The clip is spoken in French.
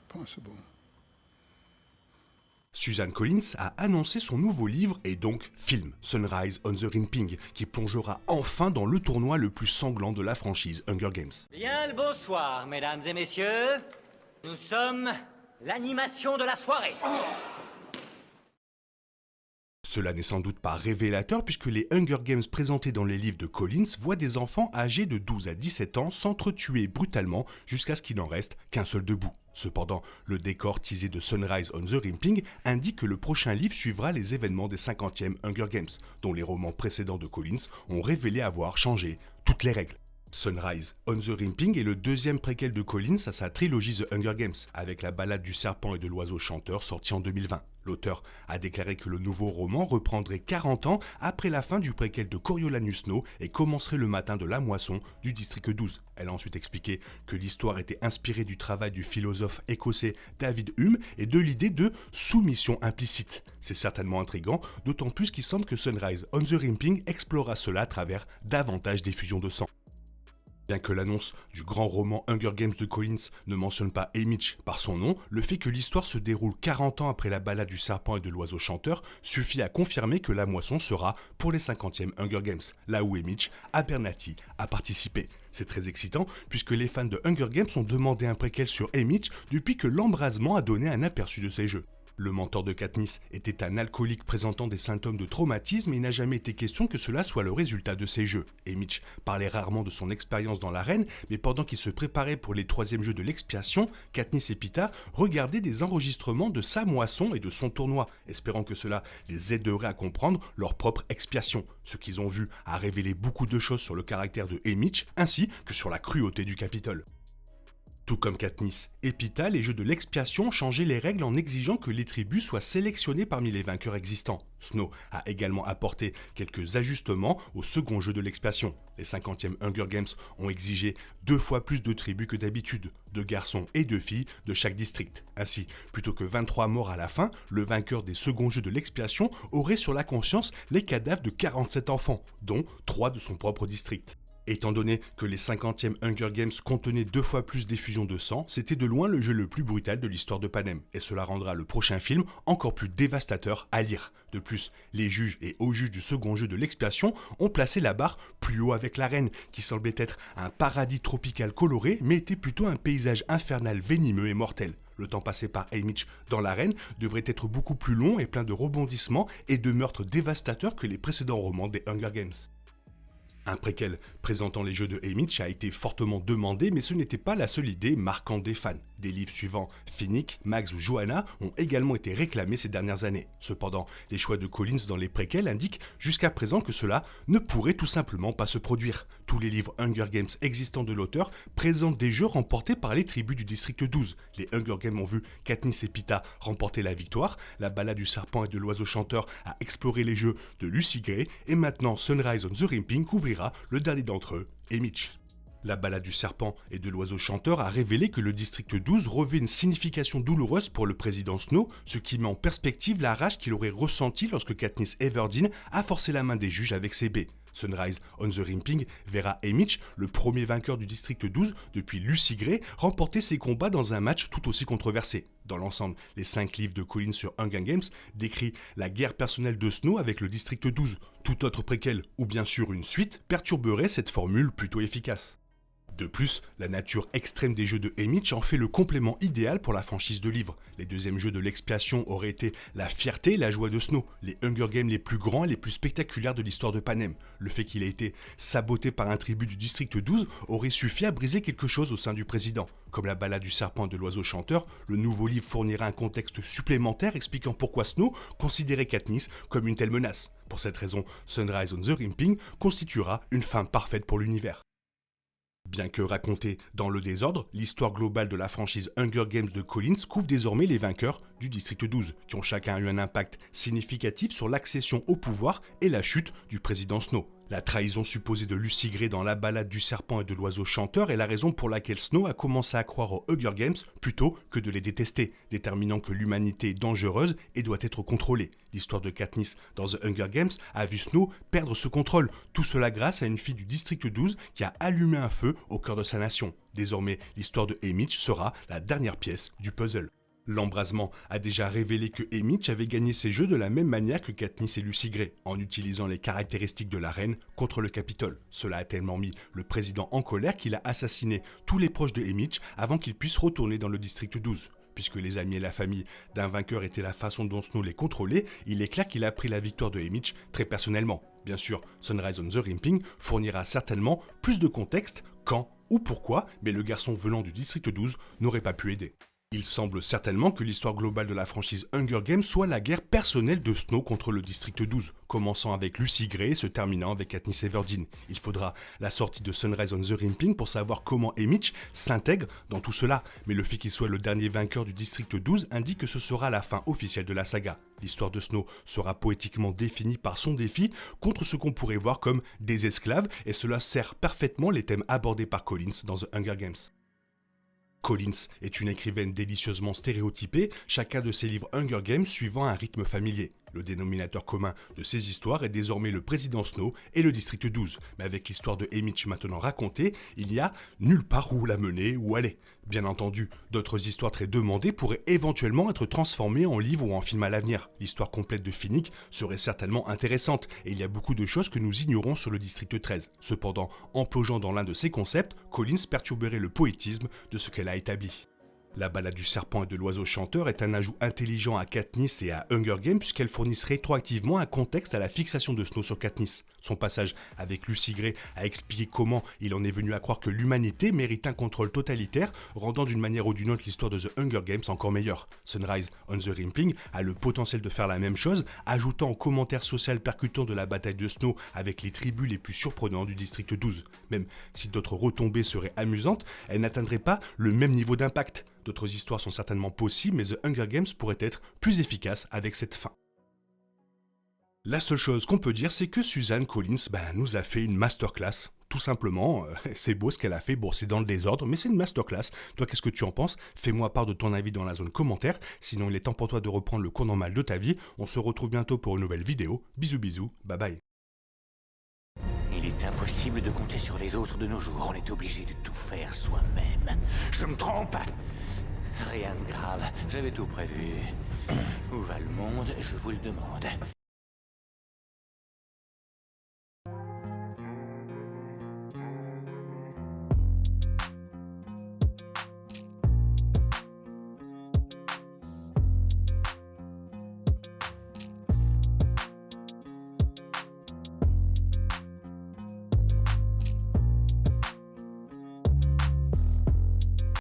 possible. Suzanne Collins a annoncé son nouveau livre et donc film, Sunrise on the Ramping, qui plongera enfin dans le tournoi le plus sanglant de la franchise Hunger Games. Bien le bonsoir, mesdames et messieurs. Nous sommes l'animation de la soirée. Cela n'est sans doute pas révélateur puisque les Hunger Games présentés dans les livres de Collins voient des enfants âgés de 12 à 17 ans s'entretuer brutalement jusqu'à ce qu'il n'en reste qu'un seul debout. Cependant, le décor teasé de Sunrise on the Ramping indique que le prochain livre suivra les événements des 50e Hunger Games, dont les romans précédents de Collins ont révélé avoir changé toutes les règles. Sunrise on the Ramping est le deuxième préquel de Collins à sa trilogie The Hunger Games, avec la balade du serpent et de l'oiseau chanteur sortie en 2020. L'auteur a déclaré que le nouveau roman reprendrait 40 ans après la fin du préquel de Coriolanus Snow et commencerait le matin de la moisson du district 12. Elle a ensuite expliqué que l'histoire était inspirée du travail du philosophe écossais David Hume et de l'idée de soumission implicite. C'est certainement intriguant, d'autant plus qu'il semble que Sunrise on the Ramping explorera cela à travers davantage d'effusions de sang. Bien que l'annonce du grand roman Hunger Games de Collins ne mentionne pas Haymitch par son nom, le fait que l'histoire se déroule 40 ans après la balade du serpent et de l'oiseau chanteur suffit à confirmer que la moisson sera pour les 50e Hunger Games, là où Haymitch, Abernathy, a participé. C'est très excitant puisque les fans de Hunger Games ont demandé un préquel sur Haymitch depuis que l'embrasement a donné un aperçu de ces jeux. Le mentor de Katniss était un alcoolique présentant des symptômes de traumatisme et il n'a jamais été question que cela soit le résultat de ces jeux. Haymitch parlait rarement de son expérience dans l'arène, mais pendant qu'il se préparait pour les 3e jeux de l'expiation, Katniss et Peeta regardaient des enregistrements de sa moisson et de son tournoi, espérant que cela les aiderait à comprendre leur propre expiation. Ce qu'ils ont vu a révélé beaucoup de choses sur le caractère de Haymitch, ainsi que sur la cruauté du Capitole. Tout comme Katniss et Peeta, les jeux de l'expiation changeaient les règles en exigeant que les tribus soient sélectionnées parmi les vainqueurs existants. Snow a également apporté quelques ajustements au second jeu de l'expiation. Les 50e Hunger Games ont exigé 2 fois plus de tribus que d'habitude, de garçons et de filles de chaque district. Ainsi, plutôt que 23 morts à la fin, le vainqueur des seconds jeux de l'expiation aurait sur la conscience les cadavres de 47 enfants, dont 3 de son propre district. Étant donné que les 50e Hunger Games contenaient 2 fois plus d'effusions de sang, c'était de loin le jeu le plus brutal de l'histoire de Panem, et cela rendra le prochain film encore plus dévastateur à lire. De plus, les juges et hauts-juges du second jeu de l'expiation ont placé la barre plus haut avec l'arène, qui semblait être un paradis tropical coloré, mais était plutôt un paysage infernal venimeux et mortel. Le temps passé par Haymitch dans l'arène devrait être beaucoup plus long et plein de rebondissements et de meurtres dévastateurs que les précédents romans des Hunger Games. Un préquel présentant les jeux de Haymitch a été fortement demandé, mais ce n'était pas la seule idée marquant des fans. Des livres suivants, Finnick, Max ou Johanna, ont également été réclamés ces dernières années. Cependant, les choix de Collins dans les préquels indiquent jusqu'à présent que cela ne pourrait tout simplement pas se produire. Tous les livres Hunger Games existants de l'auteur présentent des jeux remportés par les tribus du district 12. Les Hunger Games ont vu Katniss et Peeta remporter la victoire, la balade du serpent et de l'oiseau chanteur a exploré les jeux de Lucy Gray, et maintenant Sunrise on the Ramping couvrira le dernier d'entre eux, Haymitch. La balade du serpent et de l'oiseau chanteur a révélé que le district 12 revêt une signification douloureuse pour le président Snow, ce qui met en perspective la rage qu'il aurait ressentie lorsque Katniss Everdeen a forcé la main des juges avec ses baies. Sunrise on the Ramping verra Haymitch, le premier vainqueur du district 12 depuis Lucy Gray, remporter ses combats dans un match tout aussi controversé. Dans l'ensemble, les 5 livres de Collins sur Hunger Games décrit la guerre personnelle de Snow avec le district 12. Tout autre préquel, ou bien sûr une suite, perturberait cette formule plutôt efficace. De plus, la nature extrême des jeux de Haymitch en fait le complément idéal pour la franchise de livres. Les deuxièmes jeux de l'expiation auraient été la fierté et la joie de Snow, les Hunger Games les plus grands et les plus spectaculaires de l'histoire de Panem. Le fait qu'il ait été saboté par un tribut du district 12 aurait suffi à briser quelque chose au sein du président. Comme la balade du serpent et de l'oiseau chanteur, le nouveau livre fournira un contexte supplémentaire expliquant pourquoi Snow considérait Katniss comme une telle menace. Pour cette raison, Sunrise on the Ramping constituera une fin parfaite pour l'univers. Bien que racontée dans le désordre, l'histoire globale de la franchise Hunger Games de Collins couvre désormais les vainqueurs du district 12, qui ont chacun eu un impact significatif sur l'accession au pouvoir et la chute du président Snow. La trahison supposée de Lucy Gray dans La Ballade du serpent et de l'oiseau chanteur est la raison pour laquelle Snow a commencé à croire aux Hunger Games plutôt que de les détester, déterminant que l'humanité est dangereuse et doit être contrôlée. L'histoire de Katniss dans The Hunger Games a vu Snow perdre ce contrôle, tout cela grâce à une fille du district 12 qui a allumé un feu au cœur de sa nation. Désormais, l'histoire de Haymitch sera la dernière pièce du puzzle. L'embrasement a déjà révélé que Haymitch avait gagné ses jeux de la même manière que Katniss et Lucy Gray, en utilisant les caractéristiques de la reine contre le Capitole. Cela a tellement mis le président en colère qu'il a assassiné tous les proches de Haymitch avant qu'il puisse retourner dans le district 12. Puisque les amis et la famille d'un vainqueur étaient la façon dont Snow les contrôlait, il est clair qu'il a pris la victoire de Haymitch très personnellement. Bien sûr, Sunrise on the Ramping fournira certainement plus de contexte, quand ou pourquoi, mais le garçon venant du district 12 n'aurait pas pu aider. Il semble certainement que l'histoire globale de la franchise Hunger Games soit la guerre personnelle de Snow contre le district 12, commençant avec Lucy Gray et se terminant avec Katniss Everdeen. Il faudra la sortie de Sunrise on the Ramping pour savoir comment Haymitch s'intègre dans tout cela, mais le fait qu'il soit le dernier vainqueur du district 12 indique que ce sera la fin officielle de la saga. L'histoire de Snow sera poétiquement définie par son défi contre ce qu'on pourrait voir comme des esclaves, et cela sert parfaitement les thèmes abordés par Collins dans The Hunger Games. Collins est une écrivaine délicieusement stéréotypée, chacun de ses livres Hunger Games suivant un rythme familier. Le dénominateur commun de ces histoires est désormais le président Snow et le district 12, mais avec l'histoire de Haymitch maintenant racontée, il n'y a nulle part où la mener ou aller. Bien entendu, d'autres histoires très demandées pourraient éventuellement être transformées en livre ou en film à l'avenir. L'histoire complète de Finnick serait certainement intéressante, et il y a beaucoup de choses que nous ignorons sur le district 13. Cependant, en plongeant dans l'un de ces concepts, Collins perturberait le poétisme de ce qu'elle a établi. La Ballade du serpent et de l'oiseau chanteur est un ajout intelligent à Katniss et à Hunger Games puisqu'elle fournisse rétroactivement un contexte à la fixation de Snow sur Katniss. Son passage avec Lucy Gray a expliqué comment il en est venu à croire que l'humanité mérite un contrôle totalitaire, rendant d'une manière ou d'une autre l'histoire de The Hunger Games encore meilleure. Sunrise on the Ramping a le potentiel de faire la même chose, ajoutant au commentaire social percutant de la bataille de Snow avec les tribus les plus surprenants du district 12. Même si d'autres retombées seraient amusantes, elles n'atteindraient pas le même niveau d'impact. D'autres histoires sont certainement possibles, mais The Hunger Games pourrait être plus efficace avec cette fin. La seule chose qu'on peut dire, c'est que Suzanne Collins nous a fait une masterclass. Tout simplement, c'est beau ce qu'elle a fait, bon c'est dans le désordre, mais c'est une masterclass. Toi qu'est-ce que tu en penses? Fais-moi part de ton avis dans la zone commentaire, sinon il est temps pour toi de reprendre le cours normal de ta vie. On se retrouve bientôt pour une nouvelle vidéo. Bisous bisous, bye bye. Il est impossible de compter sur les autres de nos jours, on est obligé de tout faire soi-même. Je me trompe? Rien de grave, j'avais tout prévu. Où va le monde, je vous le demande.